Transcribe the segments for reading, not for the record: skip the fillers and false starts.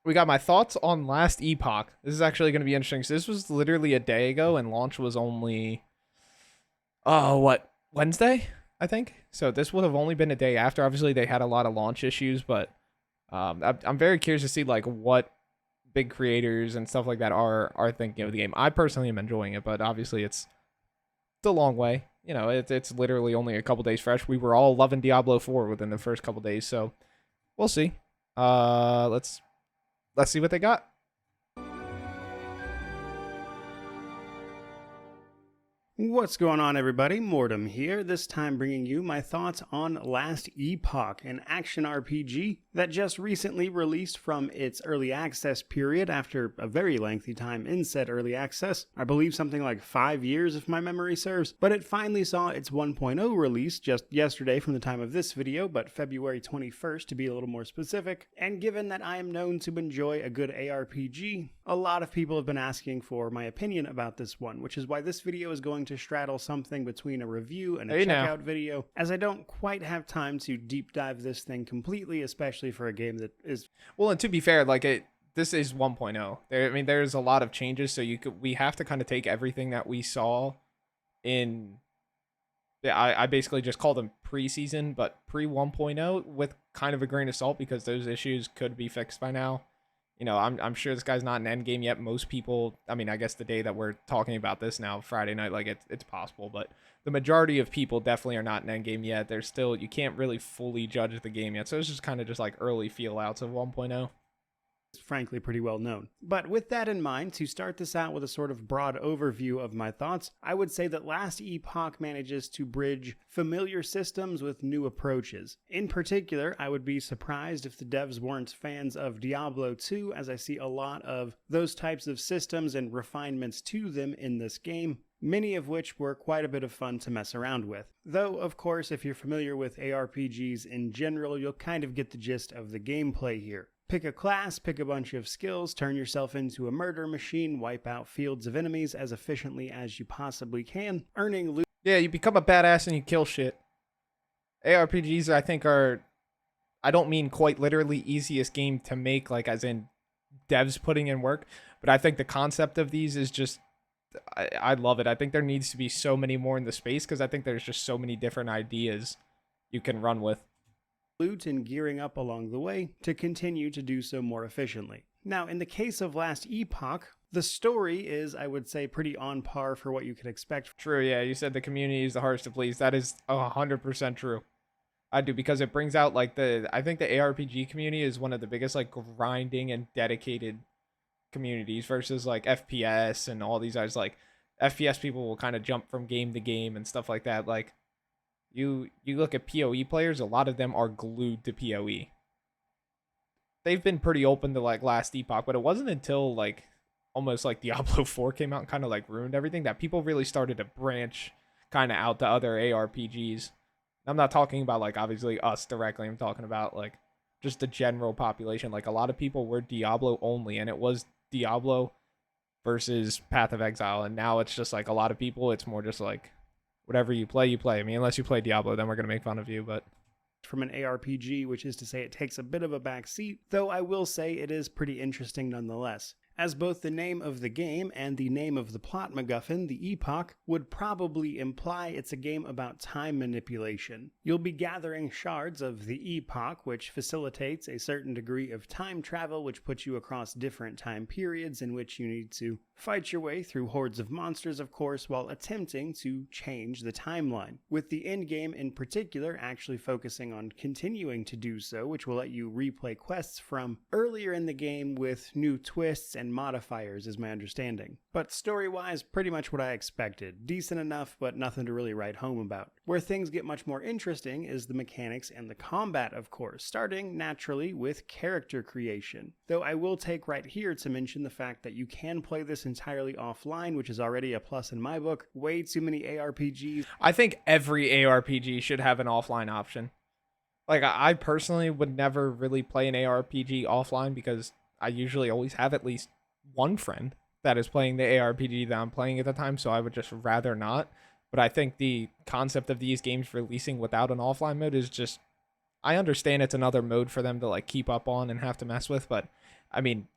we got my thoughts on last Epoch. This is actually going to be interesting. So this was literally a day ago, and launch was only what, Wednesday, I think. So this would have only been a day after. Obviously, they had a lot of launch issues, but I'm very curious to see like what big creators and stuff like that are thinking of the game. I personally am enjoying it, but obviously it's a long way. You know, it's literally only a couple days fresh. We were all loving Diablo 4 within the first couple days, so we'll see. Let's see what they got. What's going on, everybody? Mortem here, this time bringing you my thoughts on Last Epoch, an action RPG that just recently released from its early access period after a very lengthy time in said early access. I believe something like 5 years if my memory serves, but it finally saw its 1.0 release just yesterday from the time of this video, but February 21st to be a little more specific. And given that I am known to enjoy a good ARPG, a lot of people have been asking for my opinion about this one, which is why this video is going to straddle something between a review and a checkout video, as I don't quite have time to deep dive this thing completely, especially for a game that is... Well, and to be fair, this is 1.0. There's a lot of changes, so we have to kind of take everything that we saw in... Yeah, I basically just call them preseason, but pre 1.0 with kind of a grain of salt because those issues could be fixed by now. You know, I'm sure this guy's not an end game yet. Most people, I guess the day that we're talking about this now, Friday night, it's possible, but the majority of people definitely are not an end game yet. There's still, you can't really fully judge the game yet. So it's just kind of just like early feel outs of 1.0. Frankly pretty well known. But with that in mind, to start this out with a sort of broad overview of my thoughts, I would say that Last Epoch manages to bridge familiar systems with new approaches. In particular, I would be surprised if the devs weren't fans of Diablo 2, as I see a lot of those types of systems and refinements to them in this game, many of which were quite a bit of fun to mess around with. Though, of course, if you're familiar with ARPGs in general, you'll kind of get the gist of the gameplay here. Pick a class, pick a bunch of skills, turn yourself into a murder machine, wipe out fields of enemies as efficiently as you possibly can, earning loot. Yeah, you become a badass and you kill shit. ARPGs, I think, I don't mean quite literally easiest game to make, like as in devs putting in work, but I think the concept of these is just, I love it. I think there needs to be so many more in the space because I think there's just so many different ideas you can run with. Loot and gearing up along the way to continue to do so more efficiently. Now, in the case of Last Epoch, the story is, I would say, pretty on par for what you could expect. True, yeah, you said the community is the hardest to please. That is 100% true. I do, because it brings out I think the ARPG community is one of the biggest like grinding and dedicated communities versus like FPS and all these guys. Like FPS people will kind of jump from game to game and stuff like that. Like you look at PoE players, a lot of them are glued to PoE. They've been pretty open to like Last Epoch, but it wasn't until like almost like Diablo 4 came out and kind of like ruined everything that people really started to branch kind of out to other ARPGs. I'm not talking about like obviously us directly. I'm talking about like just the general population. Like a lot of people were Diablo only, and it was Diablo versus Path of Exile, and now it's just like a lot of people, it's more just like whatever you play, you play. I mean, unless you play Diablo, then we're going to make fun of you, but... From an ARPG, which is to say it takes a bit of a back seat, though I will say it is pretty interesting nonetheless. As both the name of the game and the name of the plot MacGuffin, the Epoch, would probably imply it's a game about time manipulation. You'll be gathering shards of the Epoch, which facilitates a certain degree of time travel, which puts you across different time periods in which you need to fight your way through hordes of monsters, of course, while attempting to change the timeline, with the endgame in particular actually focusing on continuing to do so, which will let you replay quests from earlier in the game with new twists and modifiers, is my understanding. But story-wise, pretty much what I expected. Decent enough, but nothing to really write home about. Where things get much more interesting is the mechanics and the combat, of course, starting naturally with character creation. Though I will take right here to mention the fact that you can play this entirely offline, which is already a plus in my book. Way too many ARPGs. I think every ARPG should have an offline option. Like, I personally would never really play an ARPG offline because I usually always have at least one friend that is playing the ARPG that I'm playing at the time, so I would just rather not. But I think the concept of these games releasing without an offline mode is just... I understand it's another mode for them to like keep up on and have to mess with, but I mean,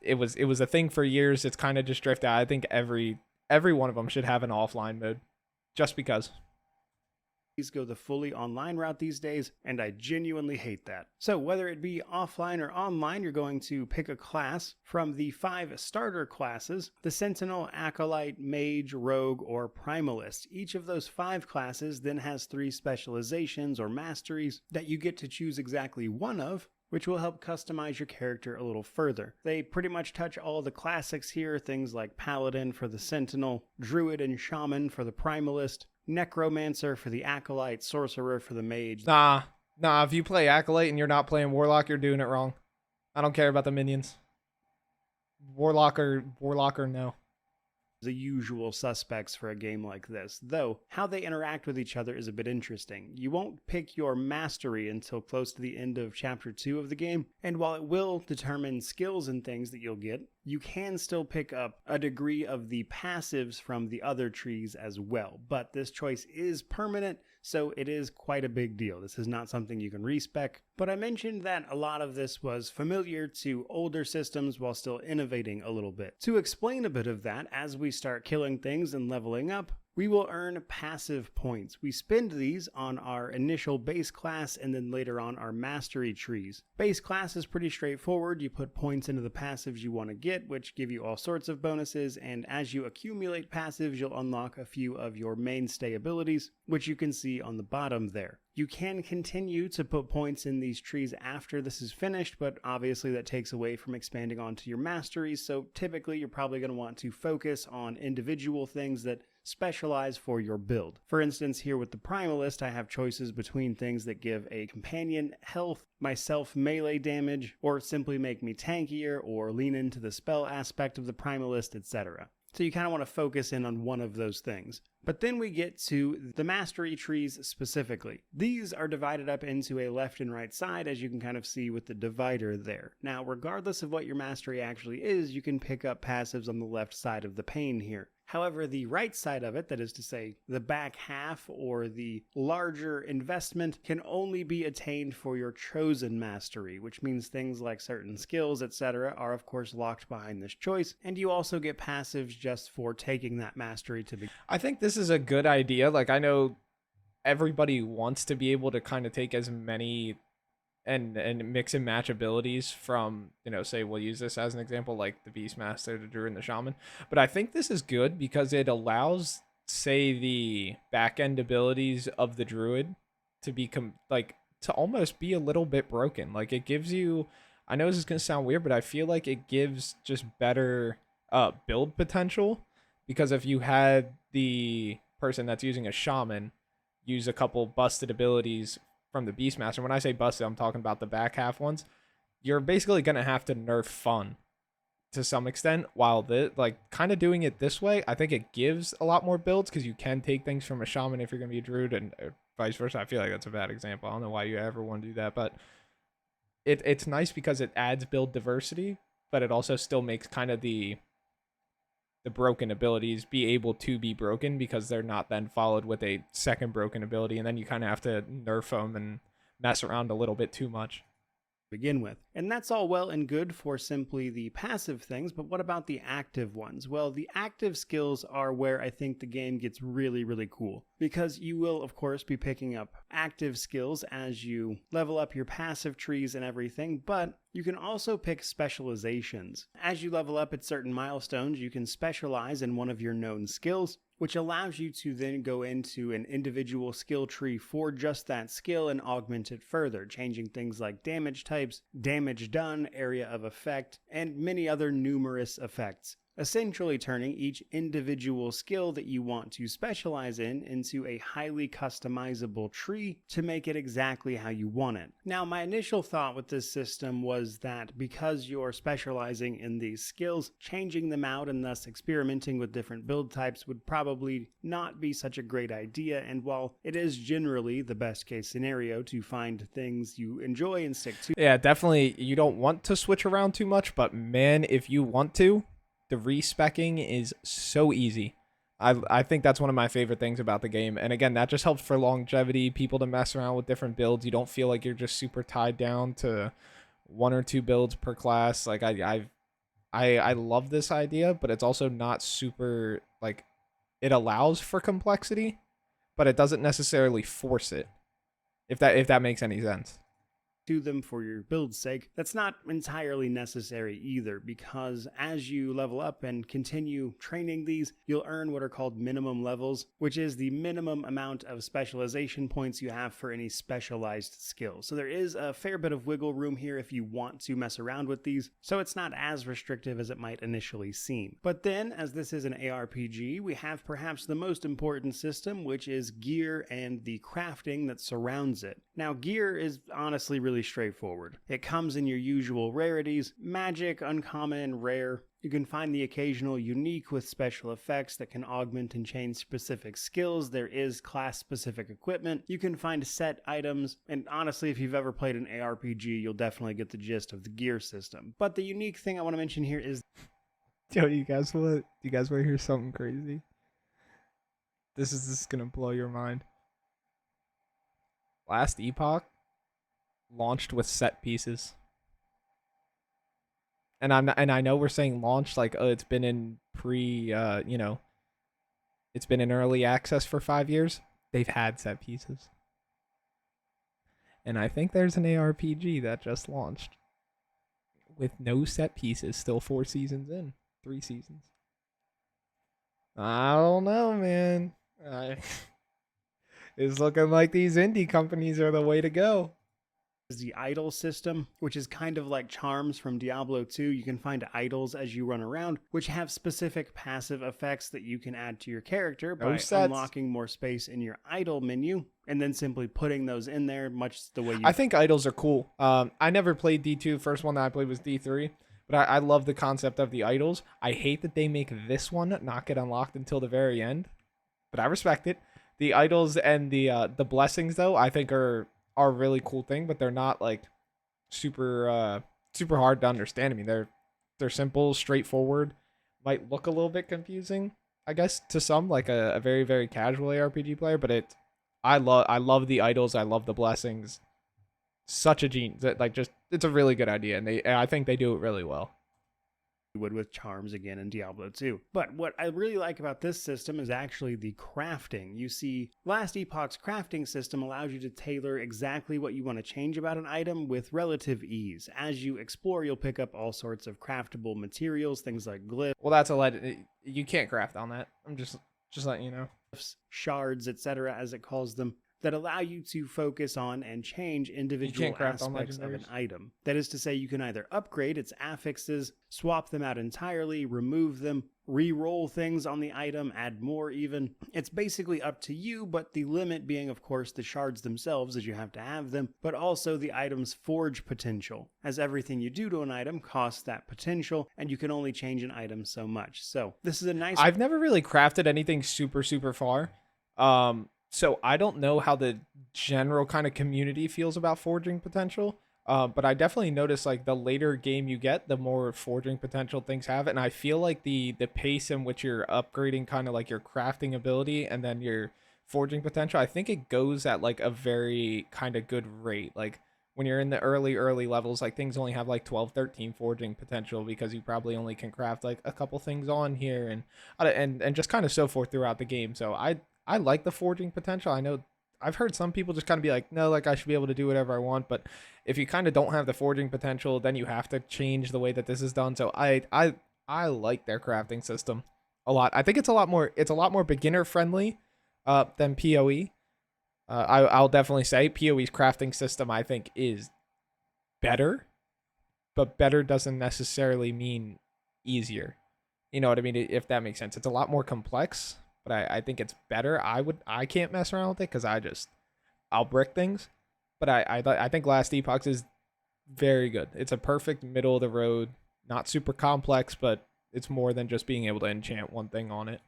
it was a thing for years. It's kind of just drifted out. I think every one of them should have an offline mode, just because. Go the fully online route these days, and I genuinely hate that. So whether it be offline or online, you're going to pick a class from the 5 starter classes: the Sentinel, Acolyte, Mage, Rogue, or Primalist. Each of those 5 classes then has 3 specializations or masteries that you get to choose exactly one of, which will help customize your character a little further. They pretty much touch all the classics here, things like Paladin for the Sentinel, Druid and Shaman for the Primalist, Necromancer for the Acolyte, Sorcerer for the Mage. Nah, if you play Acolyte and you're not playing Warlock, you're doing it wrong. I don't care about the minions. Warlock or no. The usual suspects for a game like this, though how they interact with each other is a bit interesting. You won't pick your mastery until close to the end of chapter 2 of the game, and while it will determine skills and things that you'll get, you can still pick up a degree of the passives from the other trees as well. But this choice is permanent, so it is quite a big deal. This is not something you can respec. But I mentioned that a lot of this was familiar to older systems while still innovating a little bit. To explain a bit of that, as we start killing things and leveling up, we will earn passive points. We spend these on our initial base class and then later on our mastery trees. Base class is pretty straightforward. You put points into the passives you want to get, which give you all sorts of bonuses, and as you accumulate passives, you'll unlock a few of your mainstay abilities, which you can see on the bottom there. You can continue to put points in these trees after this is finished, but obviously that takes away from expanding onto your masteries, so typically you're probably going to want to focus on individual things that specialize for your build. For instance, here with the Primalist, I have choices between things that give a companion health, myself melee damage, or simply make me tankier, or lean into the spell aspect of the Primalist, etc. So you kind of want to focus in on one of those things. But then we get to the mastery trees specifically. These are divided up into a left and right side, as you can kind of see with the divider there. Now, regardless of what your mastery actually is, you can pick up passives on the left side of the pane here. However, the right side of it, that is to say, the back half or the larger investment, can only be attained for your chosen mastery, which means things like certain skills, etc. are of course locked behind this choice, and you also get passives just for taking that mastery to begin. I think this is a good idea. Like, I know everybody wants to be able to kind of take as many and mix and match abilities from, say we'll use this as an example, like the Beastmaster, the Druid, and the Shaman. But I think this is good because it allows, say, the back end abilities of the Druid to become to almost be a little bit broken. Like, it gives you, I know this is gonna sound weird, but I feel like it gives just better build potential, because if you had the person that's using a Shaman use a couple busted abilities from the Beastmaster. When I say busted, I'm talking about the back half ones. You're basically gonna have to nerf fun to some extent. While kind of doing it this way, I think it gives a lot more builds, because you can take things from a Shaman if you're gonna be a Druid, and vice versa. I feel like that's a bad example. I don't know why you ever want to do that, but it's nice because it adds build diversity, but it also still makes kind of the broken abilities be able to be broken, because they're not then followed with a second broken ability, and then you kind of have to nerf them and mess around a little bit too much. Begin with. And that's all well and good for simply the passive things, but what about the active ones? Well, the active skills are where I think the game gets really, really cool, because you will, of course, be picking up active skills as you level up your passive trees and everything, but you can also pick specializations. As you level up at certain milestones, you can specialize in one of your known skills, which allows you to then go into an individual skill tree for just that skill and augment it further, changing things like damage types, damage done, area of effect, and many other numerous effects, essentially turning each individual skill that you want to specialize in into a highly customizable tree to make it exactly how you want it. Now, my initial thought with this system was that because you're specializing in these skills, changing them out and thus experimenting with different build types would probably not be such a great idea, and while it is generally the best case scenario to find things you enjoy and stick to. Yeah, definitely you don't want to switch around too much, but man, if you want to, the respecking is so easy. I think that's one of my favorite things about the game. And again, that just helps for longevity, people to mess around with different builds. You don't feel like you're just super tied down to 1 or 2 builds per class. Like I love this idea, but it's also not super like it allows for complexity, but it doesn't necessarily force it. If that makes any sense. To them for your build's sake, that's not entirely necessary either, because as you level up and continue training these, you'll earn what are called minimum levels, which is the minimum amount of specialization points you have for any specialized skill. So there is a fair bit of wiggle room here if you want to mess around with these, so it's not as restrictive as it might initially seem. But then, as this is an ARPG, we have perhaps the most important system, which is gear and the crafting that surrounds it. Now, gear is honestly really straightforward. It comes in your usual rarities: magic, uncommon, rare. You can find the occasional unique with special effects that can augment and change specific skills. There is class-specific equipment. You can find set items, and honestly, if you've ever played an ARPG, you'll definitely get the gist of the gear system. But the unique thing I want to mention here is... Yo, you guys want to hear something crazy? This is gonna blow your mind. Last Epoch launched with set pieces. And I know we're saying launch like, oh, it's been in it's been in early access for 5 years. They've had set pieces. And I think there's an ARPG that just launched with no set pieces, still 4 seasons in, 3 seasons. I don't know, man. It's looking like these indie companies are the way to go. Is the idol system, which is kind of like charms from Diablo 2. You can find idols as you run around, which have specific passive effects that you can add to your character by unlocking more space in your idol menu, and then simply putting those in there, much the way you... I think idols are cool. I never played D2. First one that I played was D3. But I love the concept of the idols. I hate that they make this one not get unlocked until the very end, but I respect it. The idols and the blessings, though, I think are a really cool thing, but they're not like super hard to understand. I mean, they're simple, straightforward. Might look a little bit confusing, I guess, to some, like a very, very casual ARPG player, but I love the idols. I love the blessings. Such a genius. Like, just, it's a really good idea, and I think they do it really well. Would with charms again in Diablo 2. But what I really like about this system is actually the crafting. You see, Last Epoch's crafting system allows you to tailor exactly what you want to change about an item with relative ease. As you explore, you'll pick up all sorts of craftable materials, things like glyphs. Well, that's you can't craft on that. I'm just letting you know. Shards, etc., as it calls them, that allow you to focus on and change individual aspects of an item. That is to say, you can either upgrade its affixes, swap them out entirely, remove them, re-roll things on the item, add more even. It's basically up to you, but the limit being, of course, the shards themselves, as you have to have them, but also the item's forge potential, as everything you do to an item costs that potential, and you can only change an item so much. So this is a nice... I've never really crafted anything super far. So I don't know how the general kind of community feels about forging potential. But I definitely notice, like, the later game you get, the more forging potential things have. And I feel like the pace in which you're upgrading kind of like your crafting ability and then your forging potential, I think it goes at like a very kind of good rate. Like when you're in the early levels, like things only have like 12, 13 forging potential because you probably only can craft like a couple things on here and just kind of so forth throughout the game. So I like the forging potential. I know I've heard some people just kind of be like, no, like I should be able to do whatever I want. But if you kind of don't have the forging potential, then you have to change the way that this is done. So I like their crafting system a lot. I think it's a lot more beginner friendly than PoE. I'll definitely say PoE's crafting system, I think, is better, but better doesn't necessarily mean easier. You know what I mean? If that makes sense. It's a lot more complex, but I think it's better. I can't mess around with it because I'll brick things. But I think Last Epoch is very good. It's a perfect middle of the road, not super complex, but it's more than just being able to enchant one thing on it.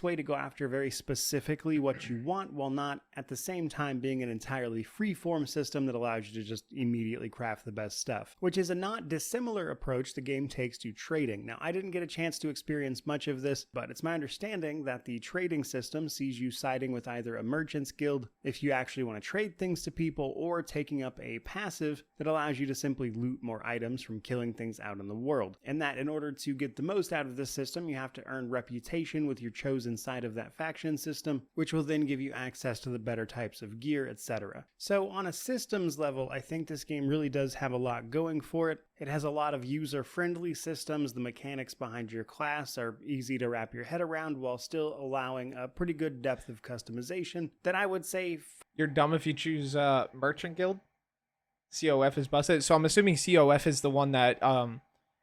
way to go after very specifically what you want while not at the same time being an entirely free-form system that allows you to just immediately craft the best stuff, which is a not dissimilar approach the game takes to trading. Now, I didn't get a chance to experience much of this, but it's my understanding that the trading system sees you siding with either a merchant's guild if you actually want to trade things to people, or taking up a passive that allows you to simply loot more items from killing things out in the world. And that in order to get the most out of this system, you have to earn reputation with your chosen side of that faction system, which will then give you access to the better types of gear, etc. So on a systems level, I think this game really does have a lot going for it. It has a lot of user-friendly systems. The mechanics behind your class are easy to wrap your head around while still allowing a pretty good depth of customization that I would say... You're dumb if you choose Merchant Guild. COF is busted. So I'm assuming COF is the one that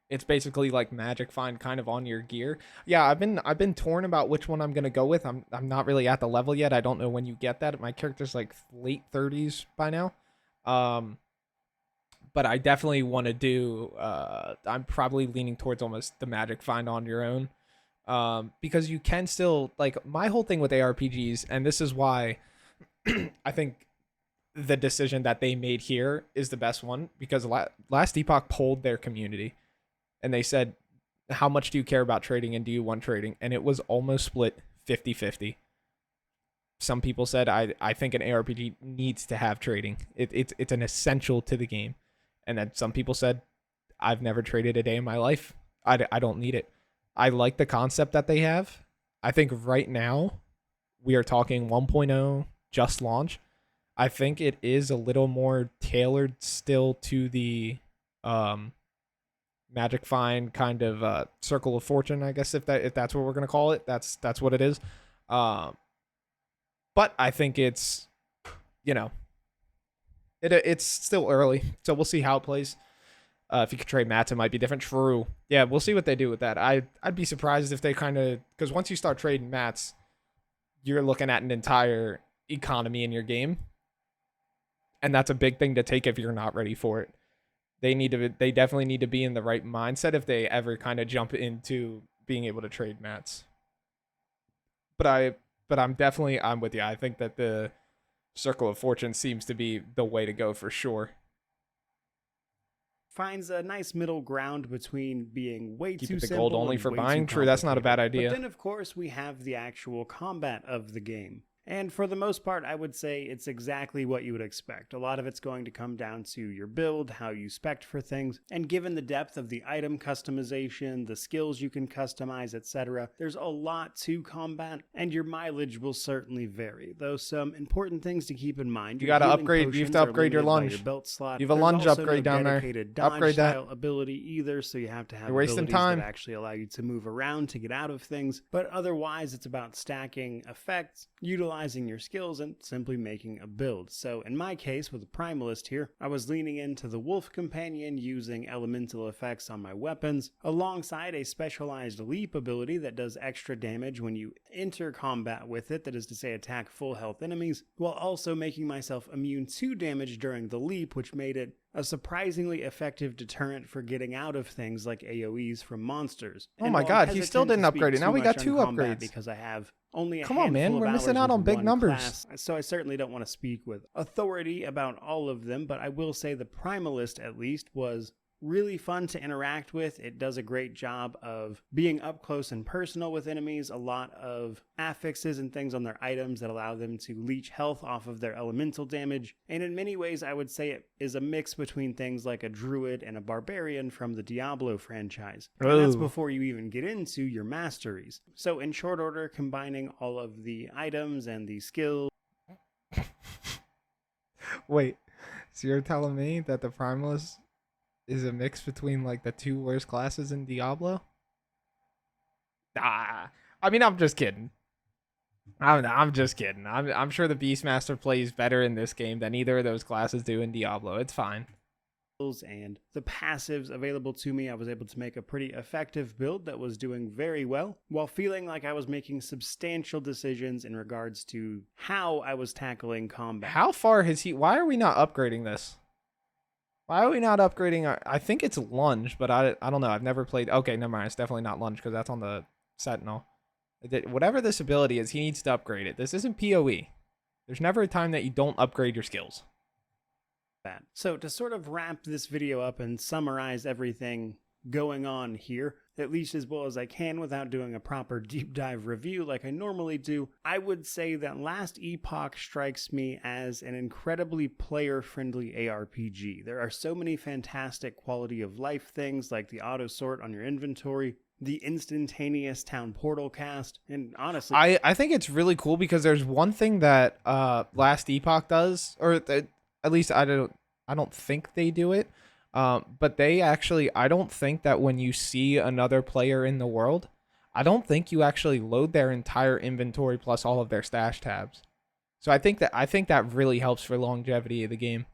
it's basically like Magic Find kind of on your gear. Yeah, I've been torn about which one I'm gonna go with. I'm not really at the level yet. I don't know when you get that. My character's like late 30s by now. But I definitely want to do. I'm probably leaning towards almost the Magic Find on your own, because you can still, like, my whole thing with ARPGs, and this is why I think the decision that they made here is the best one, because last Epoch polled their community and they said, how much do you care about trading and do you want trading? And it was almost split 50-50. Some people said, I think an ARPG needs to have trading. It's an essential to the game. And then some people said, I've never traded a day in my life. I don't need it. I like the concept that they have. I think right now we are talking 1.0 just launch. I think it is a little more tailored still to the Magic Find kind of Circle of Fortune, I guess, if that's what we're gonna call it. That's what it is. But I think it's, it's still early, so we'll see how it plays. If you could trade mats, it might be different. True. Yeah, we'll see what they do with that. I'd be surprised if they kind of, because once you start trading mats, you're looking at an entire economy in your game, and that's a big thing to take if you're not ready for it. They definitely need to be in the right mindset if they ever kind of jump into being able to trade mats. But I'm with you. I think that the Circle of Fortune seems to be the way to go for sure. Finds a nice middle ground between being way Keep too it the simple gold only and for way buying. too True, that's not a bad complicated. idea. But then, of course, we have the actual combat of the game. And for the most part, I would say it's exactly what you would expect. A lot of it's going to come down to your build, how you spec for things, and given the depth of the item customization, the skills you can customize, etc., there's a lot to combat, and your mileage will certainly vary. Though some important things to keep in mind: you got to upgrade. You have to upgrade your lunge. Your belt slot. You have a lunge upgrade down there. Dodge upgrade that. style ability either, so you have to have You're wasting abilities time. that actually allow you to move around to get out of things. But otherwise, it's about stacking effects, utilizing your skills, and simply making a build. So in my case with the Primalist here, I was leaning into the Wolf Companion, using elemental effects on my weapons, alongside a specialized leap ability that does extra damage when you enter combat with it, that is to say attack full health enemies, while also making myself immune to damage during the leap, which made it a surprisingly effective deterrent for getting out of things like AoEs from monsters. Oh my god, he still didn't upgrade it. Now we got 2 upgrades. Because I have only a Come on, man, handful of we're missing hours out on with big one numbers. class, so I certainly don't want to speak with authority about all of them, but I will say the Primalist at least was really fun to interact with. It does a great job of being up close and personal with enemies, a lot of affixes and things on their items that allow them to leech health off of their elemental damage, and in many ways I would say it is a mix between things like a druid and a barbarian from the Diablo franchise. And that's before you even get into your masteries. So in short order, combining all of the items and the skills. Wait, so you're telling me that the Primalist is a mix between like the 2 worst classes in Diablo? I mean, I'm just kidding. I'm just kidding. I'm sure the Beastmaster plays better in this game than either of those classes do in Diablo. It's fine. And the passives available to me, I was able to make a pretty effective build that was doing very well, while feeling like I was making substantial decisions in regards to how I was tackling combat. How far has he... Why are we not upgrading this? Why are we not upgrading I think it's lunge, but I don't know. I've never played... Okay, never mind. It's definitely not lunge because that's on the Sentinel. Whatever this ability is, he needs to upgrade it. This isn't PoE. There's never a time that you don't upgrade your skills. That. So to sort of wrap this video up and summarize everything going on here, at least as well as I can without doing a proper deep dive review like I normally do, I would say that Last Epoch strikes me as an incredibly player-friendly ARPG. There are so many fantastic quality of life things like the auto sort on your inventory, the instantaneous town portal cast, and honestly, I think it's really cool because there's one thing that Last Epoch does, or at least I don't think they do it. But they actually, I don't think that when you see another player in the world, I don't think you actually load their entire inventory plus all of their stash tabs. So I think that really helps for longevity of the game.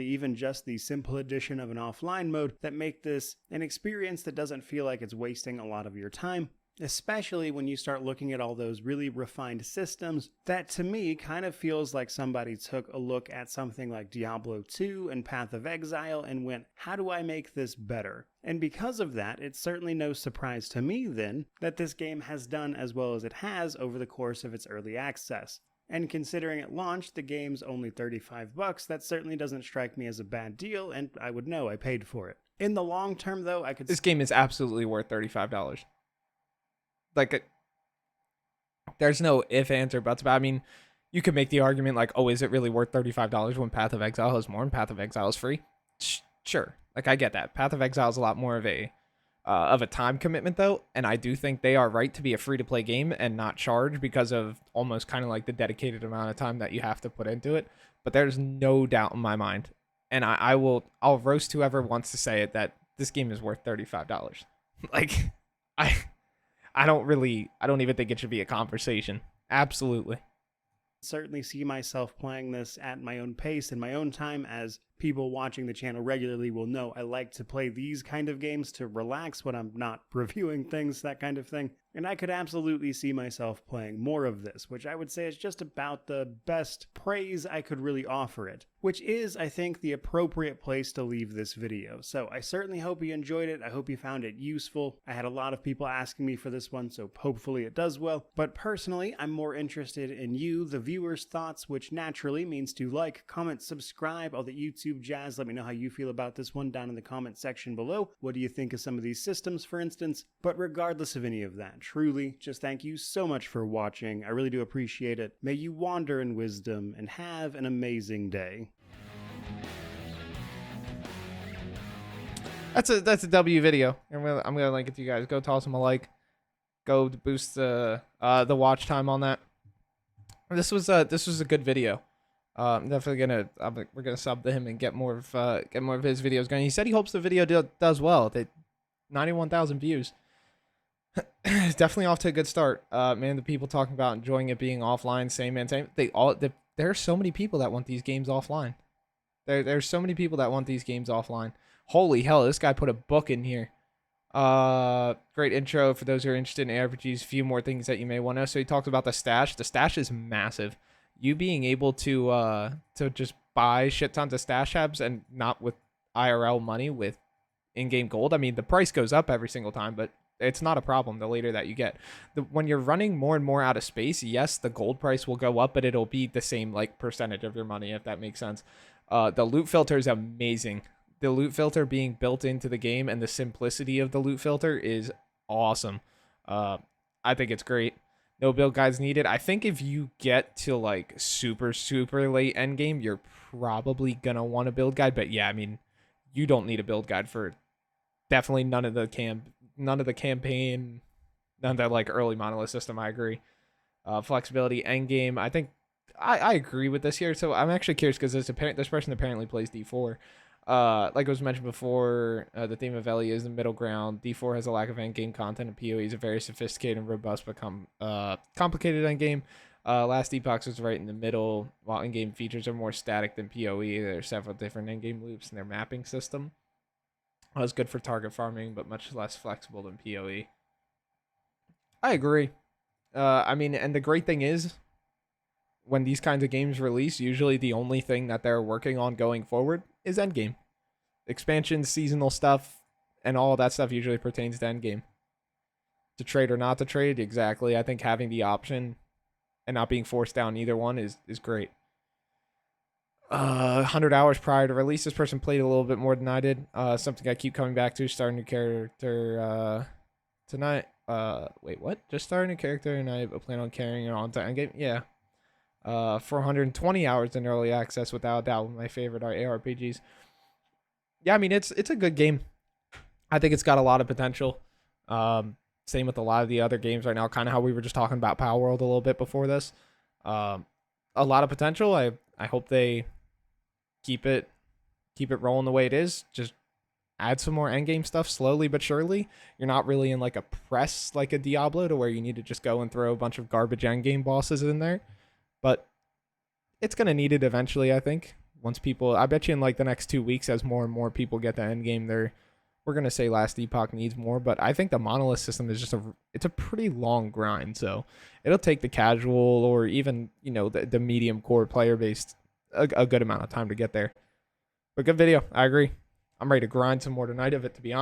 even just the simple addition of an offline mode that make this an experience that doesn't feel like it's wasting a lot of your time. Especially when you start looking at all those really refined systems that to me kind of feels like somebody took a look at something like Diablo 2 and Path of Exile and went, how do I make this better? And because of that, it's certainly no surprise to me then that this game has done as well as it has over the course of its early access. And considering at launch the game's only $35, that certainly doesn't strike me as a bad deal, and I would know I paid for it. In the long term though, I could This game is absolutely worth $35. Like, there's no if, ands, or buts about it. I mean, you could make the argument like, oh, is it really worth $35 when Path of Exile is more and Path of Exile is free? Sure. Like, I get that. Path of Exile is a lot more of a time commitment, though, and I do think they are right to be a free-to-play game and not charge because of almost kind of like the dedicated amount of time that you have to put into it. But there's no doubt in my mind, and I'll roast whoever wants to say it, that this game is worth $35. Like, I don't even think it should be a conversation. Absolutely. Certainly see myself playing this at my own pace in my own time, as people watching the channel regularly will know I like to play these kind of games to relax when I'm not reviewing things, that kind of thing. And I could absolutely see myself playing more of this, which I would say is just about the best praise I could really offer it, which is, I think, the appropriate place to leave this video. So I certainly hope you enjoyed it. I hope you found it useful. I had a lot of people asking me for this one, so hopefully it does well. But personally, I'm more interested in you, the viewers' thoughts, which naturally means to like, comment, subscribe, all the YouTube jazz. Let me know how you feel about this one down in the comment section below. What do you think of some of these systems, for instance? But regardless of any of that, truly, just thank you so much for watching. I really do appreciate it. May you wander in wisdom and have an amazing day. That's a W video. I'm gonna link it to you guys. Go toss them a like. Go to boost the watch time on that. This was a good video. I'm definitely we're gonna sub to him and get more of his videos going. He said he hopes the video does well. They 91,000 views. It's definitely off to a good start. Man, the people talking about enjoying it being offline, same. There are so many people that want these games offline. There's so many people that want these games offline. Holy hell, this guy put a book in here. Great intro for those who are interested in ARPGs. A few more things that you may want to know. So he talks about the stash. The stash is massive. You being able to just buy shit tons of stash tabs and not with IRL money, with in-game gold. I mean, the price goes up every single time, but it's not a problem the later that you get. When you're running more and more out of space, yes, the gold price will go up, but it'll be the same like percentage of your money, if that makes sense. The loot filter is amazing. The loot filter being built into the game and the simplicity of the loot filter is awesome. I think it's great. No build guides needed. I think if you get to like super late end game, you're probably gonna want a build guide. But yeah, I mean, you don't need a build guide for definitely none of the campaign, none of that like early monolith system. I agree. Flexibility end game. I think I agree with this here. So I'm actually curious because this person apparently plays D4. Like it was mentioned before, the theme of Ellie is the middle ground. D4 has a lack of endgame content, and PoE is a very sophisticated and robust but complicated endgame. Last Epoch is right in the middle, while endgame features are more static than PoE. There are several different endgame loops in their mapping system. It's good for target farming, but much less flexible than PoE. I agree. I mean, and the great thing is, when these kinds of games release, usually the only thing that they're working on going forward is endgame. Expansions, seasonal stuff, and all of that stuff usually pertains to endgame. to trade or not to trade, exactly. I think having the option and not being forced down either one is great. 100 hours prior to release, this person played a little bit more than I did. Something I keep coming back to, starting a new character tonight. Wait, what? Just starting a character and I plan on carrying it on to endgame? Yeah. 420 hours in early access, without a doubt, my favorite are ARPGs. Yeah, I mean it's a good game. I think it's got a lot of potential. Same with a lot of the other games right now. Kind of how we were just talking about Power World a little bit before this. Um, a lot of potential. I hope they keep it rolling the way it is. Just add some more endgame stuff slowly but surely. You're not really in like a press like a Diablo to where you need to just go and throw a bunch of garbage endgame bosses in there. But it's gonna need it eventually, I think. Once people, I bet you in like the next 2 weeks, as more and more people get the end game, we're gonna say Last Epoch needs more. But I think the monolith system is just it's a pretty long grind, so it'll take the casual or even the medium core player base a good amount of time to get there. But good video, I agree. I'm ready to grind some more tonight of it, to be honest.